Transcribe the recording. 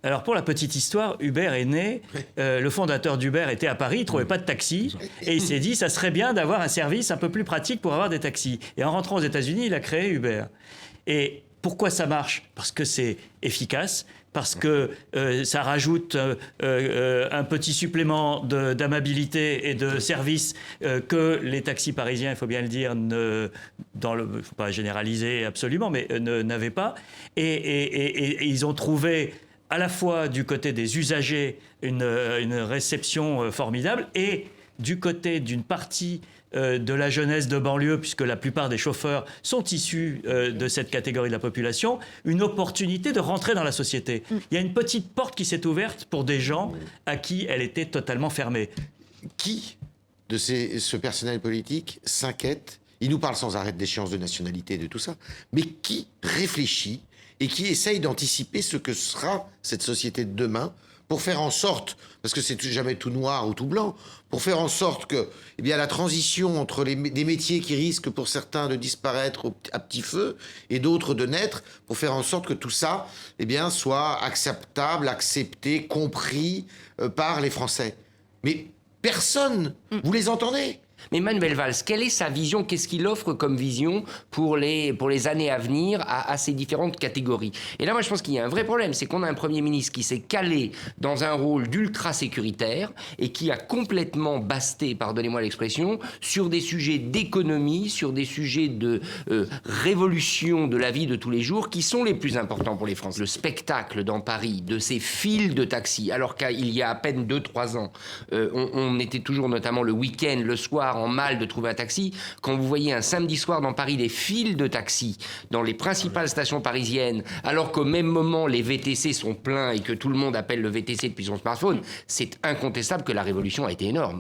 Alors pour la petite histoire, Uber est né, le fondateur d'Uber était à Paris, il ne trouvait pas de taxi, et il s'est dit ça serait bien d'avoir un service un peu plus pratique pour avoir des taxis. Et en rentrant aux États-Unis, il a créé Uber. Et pourquoi ça marche? Parce que c'est efficace, parce que ça rajoute un petit supplément d'amabilité et de service que les taxis parisiens, il faut bien le dire, ne faut pas généraliser absolument, mais n'avaient pas. Et ils ont trouvé à la fois du côté des usagers une réception formidable et du côté d'une partie de la jeunesse de banlieue, puisque la plupart des chauffeurs sont issus de cette catégorie de la population, une opportunité de rentrer dans la société. Il y a une petite porte qui s'est ouverte pour des gens à qui elle était totalement fermée. Qui de ce personnel politique s'inquiète? Il nous parle sans arrêt d'échéance de nationalité, de tout ça. Mais qui réfléchit et qui essaye d'anticiper ce que sera cette société de demain pour faire en sorte, parce que c'est jamais tout noir ou tout blanc, pour faire en sorte que la transition entre des métiers qui risquent pour certains de disparaître à petit feu et d'autres de naître, pour faire en sorte que tout ça soit acceptable, accepté, compris par les Français. Mais personne, vous les entendez ? Mais Manuel Valls, quelle est sa vision? Qu'est-ce qu'il offre comme vision pour les années à venir à ces différentes catégories? Et là, moi, je pense qu'il y a un vrai problème. C'est qu'on a un Premier ministre qui s'est calé dans un rôle d'ultra-sécuritaire et qui a complètement basté, pardonnez-moi l'expression, sur des sujets d'économie, sur des sujets de révolution de la vie de tous les jours qui sont les plus importants pour les Français. Le spectacle dans Paris de ces files de taxis, alors qu'il y a à peine 2-3 ans, on était toujours notamment le week-end, le soir, en mal de trouver un taxi. Quand vous voyez un samedi soir dans Paris des files de taxis dans les principales stations parisiennes, alors qu'au même moment les VTC sont pleins et que tout le monde appelle le VTC depuis son smartphone, c'est incontestable que la révolution a été énorme.